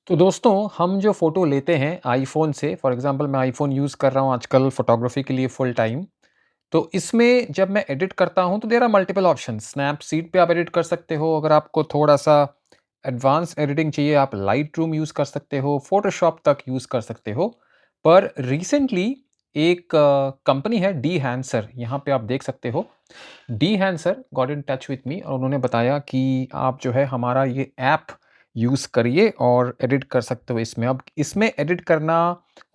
तो दोस्तों हम जो फ़ोटो लेते हैं आईफ़ोन से फॉर एग्ज़ाम्पल मैं आईफ़ोन यूज़ कर रहा हूँ आजकल फ़ोटोग्राफ़ी के लिए फुल टाइम। तो इसमें जब मैं एडिट करता हूँ तो there are multiple options. Snapseed पे आप एडिट कर सकते हो, अगर आपको थोड़ा-सा एडवांस एडिटिंग चाहिए आप लाइटरूम यूज़ कर सकते हो, फ़ोटोशॉप तक यूज़ कर सकते हो। पर रिसेंटली एक कंपनी है डीहैंसर, यहाँ पे आप देख सकते हो। Dehancer got in touch with me और उन्होंने बताया कि आप जो है हमारा ये ऐप यूज़ करिए और एडिट कर सकते हो इसमें। अब इसमें एडिट करना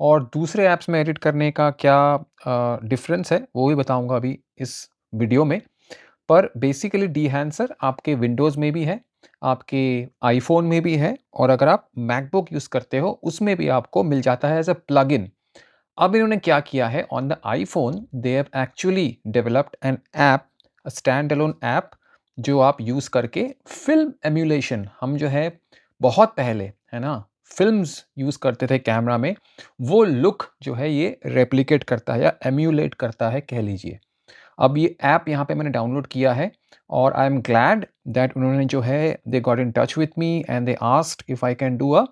और दूसरे ऐप्स में एडिट करने का क्या डिफ़रेंस है, वो भी बताऊँगा अभी इस वीडियो में। पर बेसिकली डीहैंसर आपके विंडोज़ में भी है, आपके आईफ़ोन में भी है और अगर आप मैकबुक यूज़ करते हो, उसमें भी आपको मिल जाता है एज़ अ प्लगइन। अब इन्होंने क्या किया है on the iPhone they have actually developed N app, a stand alone app जो आप यूज़ करके फ़िल्म एम्यूलेशन हम जो है बहुत पहले, है ना? फ़िल्म्स यूज़ करते थे कैमरा में, वो लुक जो है ये रेप्लिकेट करता है या एम्यूलेट करता है कह लीजिए। अब ये ऐप यहाँ पे मैंने डाउनलोड किया है और आई एम ग्लैड दैट उन्होंने जो है they got in touch with me and they asked if I can do a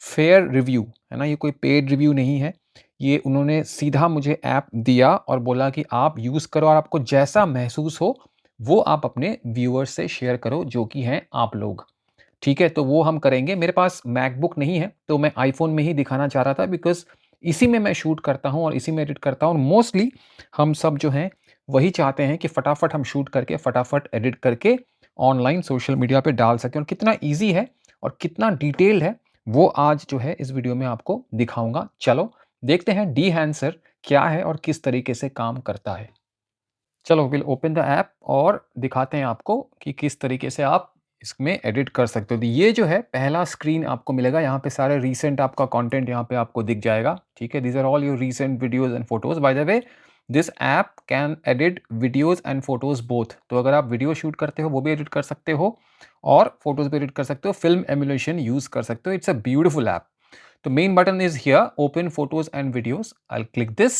fair review, है ना? ये कोई पेड रिव्यू नहीं है। ये उन्होंने सीधा मुझे ऐप दिया और बोला कि आप यूज़ करो और आपको जैसा महसूस हो, वो आप अपने व्यूअर्स से शेयर करो जो कि हैं आप लोग। ठीक है? तो वो हम करेंगे। मेरे पास मैकबुक नहीं है, तो मैं आईफ़ोन में ही दिखाना चाह रहा था बिकॉज़ इसी में मैं शूट करता हूँ और इसी में एडिट करता हूँ और मोस्टली हम सब जो हैं, वही चाहते हैं कि फटाफट हम शूट करके, फटाफट एडिट करके ऑनलाइन सोशल मीडिया पे डाल सकें और कितना ईज़ी है और कितना डिटेल्ड है, वो आज जो है इस वीडियो में आपको दिखाऊँगा। चलो, देखते हैं डीहैंसर क्या है और किस तरीके से काम करता है। चलो विल ओपन द ऐप और दिखाते हैं आपको कि किस तरीके से आप इसमें एडिट कर सकते हो। तो ये जो है पहला स्क्रीन आपको मिलेगा, यहाँ पे सारे रीसेंट आपका कंटेंट यहाँ पे आपको दिख जाएगा, ठीक है? These are all your recent videos and photos. By the way this app can edit videos and photos both. तो अगर आप वीडियो शूट करते हो वो भी एडिट कर सकते हो और फोटोज़ भी एडिट कर सकते हो, फ़िल्म एमुलेशन यूज़ कर सकते हो। It's a beautiful app. The main button is here, open photos and videos. I'll click this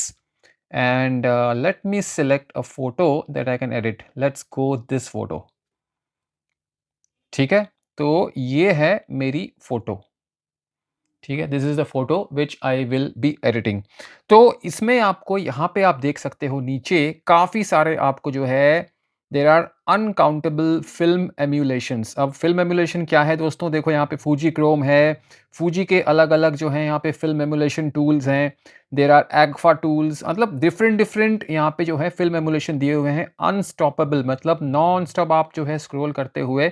and let me select a photo that I can edit. Let's go this photo. ठीक है, तो ये है मेरी photo. ठीक है, this is the photo which I will be editing. तो इसमें आपको यहाँ पे आप देख सकते हो नीचे काफ़ी सारे आपको जो है देर आर अनकाउंटेबल फिल्म एम्यूलेशंस। अब फिल्म एम्यूलेशन क्या है दोस्तों? देखो यहाँ पे फूजी क्रोम है, फूजी के अलग अलग जो है यहाँ पे फिल्म एम्यूलेशन टूल्स हैं, देर आर एगफा टूल्स, मतलब डिफरेंट डिफरेंट यहाँ पे जो है फिल्म एम्यूलेशन दिए हुए हैं। अनस्टॉपेबल मतलब नॉन स्टॉप आप जो है स्क्रोल करते हुए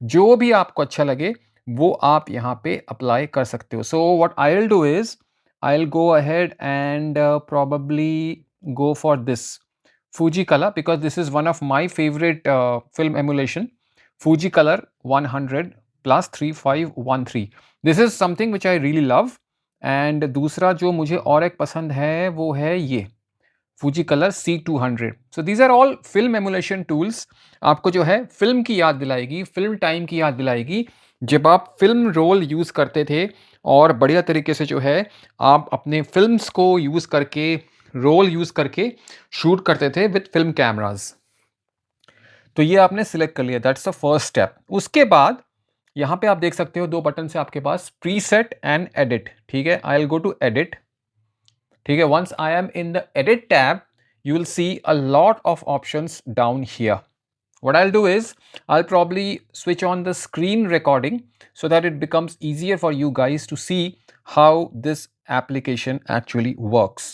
जो भी आपको अच्छा लगे वो आप यहाँ पे अप्लाई कर सकते हो। So what I will do is I will go ahead and probably go for this Fuji color because this is one of my favorite film emulation. Fuji color 100 plus 3513. This is something which I really love. And दूसरा जो मुझे और एक पसंद है वो है ये Fuji colour C200। So these are all film emulation tools. आपको जो है फिल्म की याद दिलाएगी, फिल्म टाइम की याद दिलाएगी जब आप फिल्म रोल यूज़ करते थे और बढ़िया तरीके से जो है आप अपने फिल्म्स को यूज़ करके, रोल यूज़ करके शूट करते थे विद फिल्म कैमराज। तो ये आपने सिलेक्ट कर लिया, दैट्स द फर्स्ट स्टेप। उसके बाद यहाँ पे आप देख सकते हो दो बटन से आपके पास प्रीसेट एंड एडिट। ठीक है, I will go to edit. ठीक है, once I am in the edit tab you will see a lot of options down here. What I'll do is I'll probably switch on the screen recording so that it becomes easier for you guys to see how this application actually works.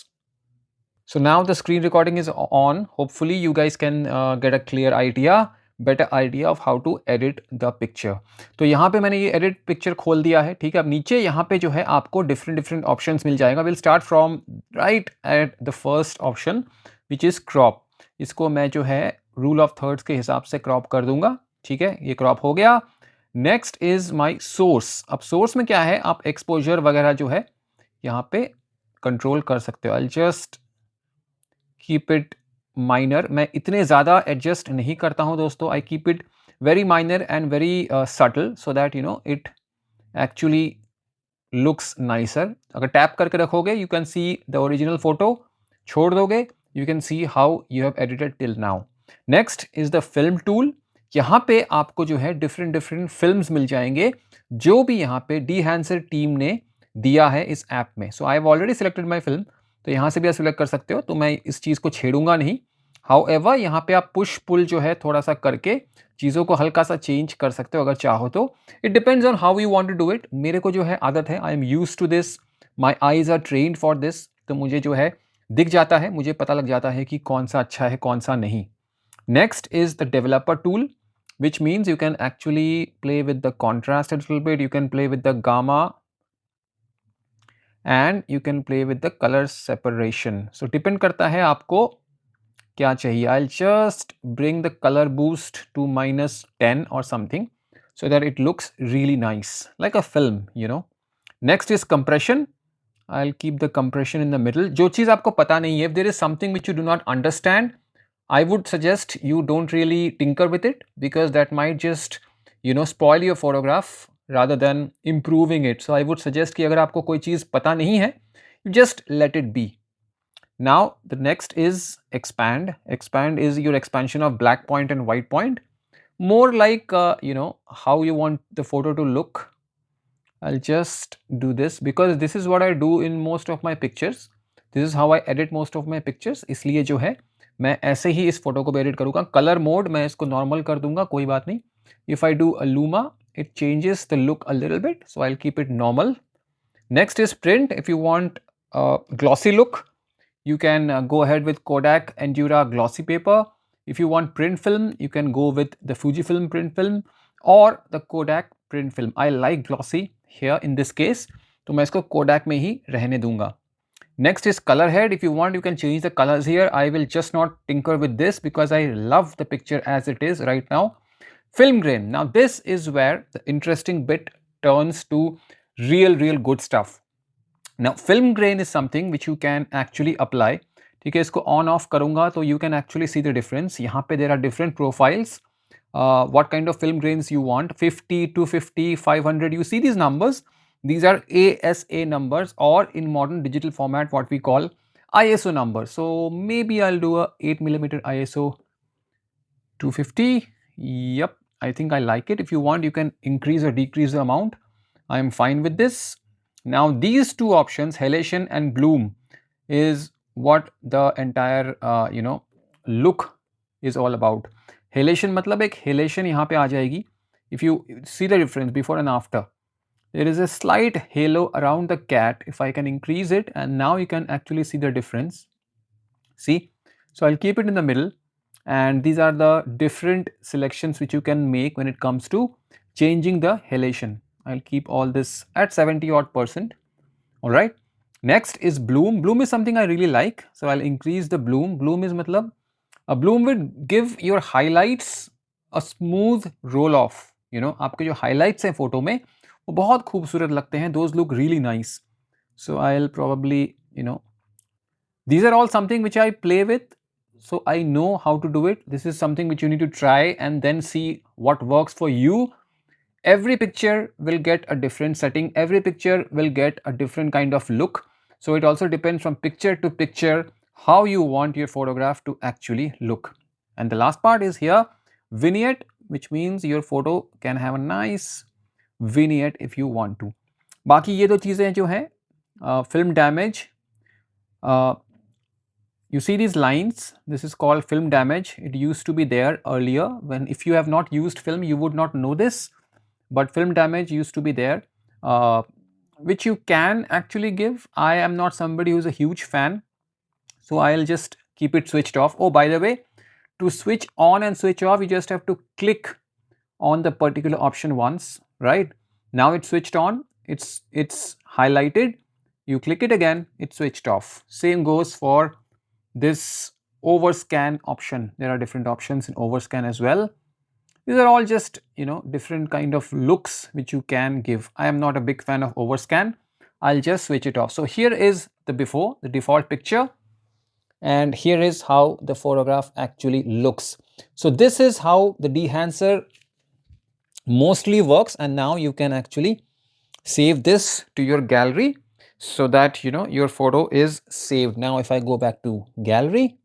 So now the screen recording is on. Hopefully you guys can get a clear idea, better idea of how to edit the picture. तो यहाँ पे मैंने ये edit picture खोल दिया है। ठीक है, अब नीचे यहाँ पे जो है आपको different different options मिल जाएगा। We'll start from right at the first option which is crop. इसको मैं जो है rule of thirds के हिसाब से crop कर दूंगा। ठीक है, ये crop हो गया। Next is my source. अब source में क्या है, आप exposure वगैरह जो है यहाँ पे control कर सकते हो। I'll just keep it minor. मैं इतने ज़्यादा एडजस्ट नहीं करता हूँ दोस्तों। I keep it very minor and very subtle so that you know it actually looks nicer. अगर टैप करके रखोगे you can see the original photo, छोड़ दोगे you can see how you have edited till now. Next is the film tool. यहाँ पे आपको जो है डिफरेंट डिफरेंट फ़िल्म्स मिल जाएँगे, जो भी यहाँ पे Dehancer टीम ने दिया है इस ऐप में। So I have already selected my film, तो यहाँ से भी आप सिलेक्ट कर सकते हो, तो मैं इस चीज़ को छेड़ूँगा नहीं। हाउएवर यहाँ पे आप पुश पुल जो है थोड़ा-सा करके चीज़ों को हल्का-सा चेंज कर सकते हो अगर चाहो तो। It depends on how you want to do it. मेरे को जो है आदत है, I am used to this, my eyes are trained for this, तो मुझे जो है दिख जाता है, मुझे पता लग जाता है कि कौन-सा अच्छा है, कौन-सा नहीं। Next is the developer tool, which means you can actually play with the contrast a little bit, you can play with the gamma, and you can play with the color separation. So depend करता है आपको क्या चाहिए. I'll just bring the color boost to -10 or something so that it looks really nice, like a film, you know. Next is compression. I'll keep the compression in the middle. जो चीज़ आपको पता नहीं है, if there is something which you do not understand, I would suggest you don't really tinker with it, because that might just, you know, spoil your photograph rather than improving it. So I would suggest कि अगर आपको कोई चीज़ पता नहीं है, you just let it be. Now the next is expand. Expand is your expansion of black point and white point, more like you know, how you want the photo to look. I'll just do this because this is what I do in most of my pictures. This is how I edit most of my pictures. इसलिए जो है मैं ऐसे ही इस photo को भी edit करूँगा. Colour mode मैं इसको नॉर्मल कर दूंगा, कोई बात नहीं. If I do a luma, it changes the look a little bit, so I'll keep it normal. Next is print. If you want a glossy look, you can go ahead with Kodak Endura glossy paper. If you want print film, you can go with the Fujifilm print film or the Kodak print film. I like glossy here in this case, तो मैं इसको Kodak में ही रहने दूंगा. Next is color head. If you want, you can change the colors here. I will just not tinker with this because I love the picture as it is right now. Film grain. Now this is where the interesting bit turns to real good stuff. Now film grain is something which you can actually apply. ठीक है, इसको on off करूँगा तो you can actually see the difference. यहाँ पे there are different profiles. What kind of film grains you want, 50, 250, 500, you see these numbers. These are ASA numbers, or in modern digital format what we call ISO numbers. So maybe I'll do a 8mm ISO 250. Yep, I think I like it. If you want, you can increase or decrease the amount. I am fine with this. Now these two options, halation and bloom, is what the entire you know, look is all about. Halation मतलब एक halation यहाँ पे आ जाएगी. If you see the difference before and after, there is a slight halo around the cat. If I can increase it, and now you can actually see the difference. See, so I'll keep it in the middle, and these are the different selections which you can make when it comes to changing the halation. I'll keep all this at 70 odd %. All right. Next is bloom. Bloom is something I really like, so I'll increase the bloom. Bloom is matlab, a bloom will give your highlights a smooth roll off. You know, आपके जो highlights हैं photo में वो बहुत खूबसूरत लगते हैं. Those look really nice. So I'll probably, you know, these are all something which I play with, so I know how to do it. This is something which you need to try and then see what works for you. Every picture will get a different setting, every picture will get a different kind of look. So it also depends from picture to picture how you want your photograph to actually look. And the last part is here, vignette, which means your photo can have a nice vignette if you want to. बाकी ये दो चीज़ें जो हैं, film damage, you see these lines, this is called film damage. It used to be there earlier. When if you have not used film, you would not know this, but film damage used to be there, which you can actually give. I am not somebody who's a huge fan, so I'll just keep it switched off. Oh, by the way, to switch on and switch off, you just have to click on the particular option once, right? Now it's switched on, it's highlighted, you click it again, it's switched off. Same goes for this overscan option. There are different options in overscan as well. These are all just, you know, different kind of looks which you can give. I am not a big fan of overscan. I'll just switch it off. So here is the before, the default picture, and here is how the photograph actually looks. So this is how the Dehancer mostly works, and now you can actually save this to your gallery so that, you know, your photo is saved. Now if I go back to gallery,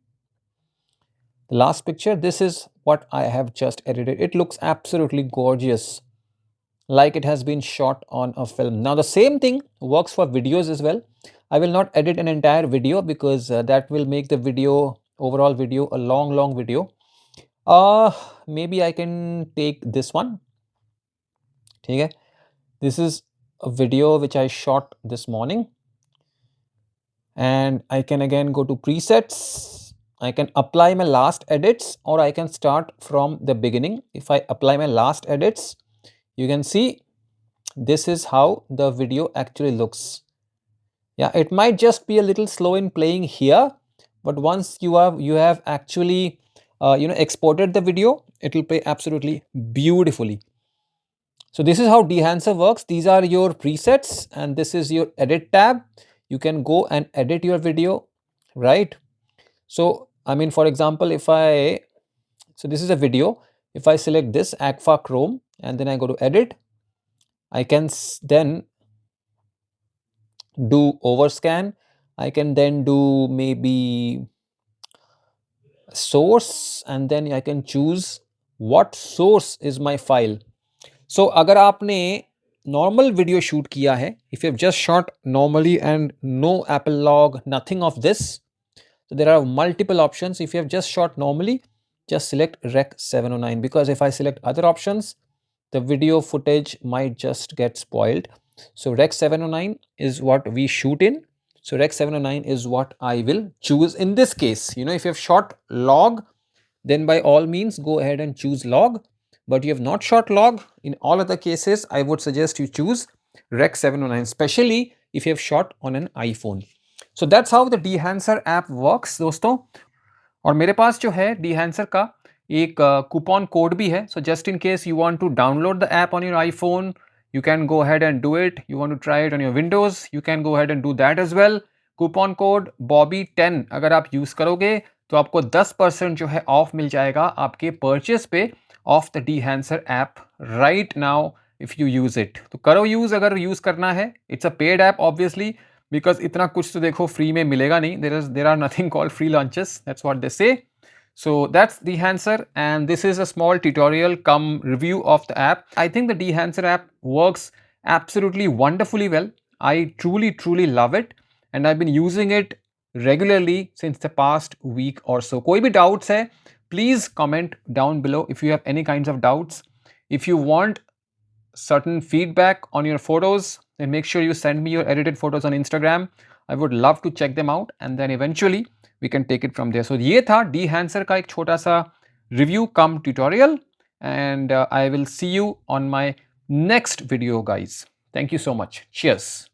the last picture, this is what I have just edited. It looks absolutely gorgeous, like it has been shot on a film. Now the same thing works for videos as well. I will not edit an entire video because that will make the video, overall video, a long video. Maybe I can take this one. Okay, this is a video which I shot this morning, and I can again go to presets. I can apply my last edits, or I can start from the beginning. If I apply my last edits, you can see this is how the video actually looks. Yeah, it might just be a little slow in playing here, but once you have actually exported the video, it will play absolutely beautifully. So this is how Dehancer works. These are your presets, and this is your edit tab. You can go and edit your video, right? So I mean, for example, so this is a video. If I select this Agfa Chrome and then I go to edit, I can then do overscan. I can then do maybe source, and then I can choose what source is my file. So अगर आपने normal video shoot किया है, if you have just shot normally and no Apple log, nothing of this, so there are multiple options. If you have just shot normally, just select Rec 709, because if I select other options, the video footage might just get spoiled. So Rec 709 is what we shoot in. So Rec 709 is what I will choose in this case. You know, if you have shot log, then by all means go ahead and choose log. But you have not shot log, in all other cases, I would suggest you choose Rec 709, especially if you have shot on an iPhone. So that's how the Dehancer app works, दोस्तों. और मेरे पास जो है Dehancer का एक coupon code भी है. So just in case you want to download the app on your iPhone, you can go ahead and do it. You want to try it on your Windows, you can go ahead and do that as well. Coupon code Bobby10 अगर आप use करोगे तो आपको 10% जो है of मिल जाएगा आपके purchase पे of the Dehancer app right now if you use it. तो करो यूज़ अगर यूज़ करना है. It's a paid app obviously, because इतना कुछ तो देखो फ्री में मिलेगा नहीं. There are nothing called free lunches, that's what they say. So that's Dehancer, and this is a small tutorial come review of the app. I think the Dehancer app works absolutely wonderfully well. I truly love it, and I've been using it regularly since the past week or so. कोई भी doubts है, please comment down below if you have any kinds of doubts. If you want certain feedback on your photos, then make sure you send me your edited photos on Instagram. I would love to check them out, and then eventually we can take it from there. So ये था Dehancer का एक छोटा सा review cum tutorial, and I will see you on my next video, guys. Thank you so much. Cheers.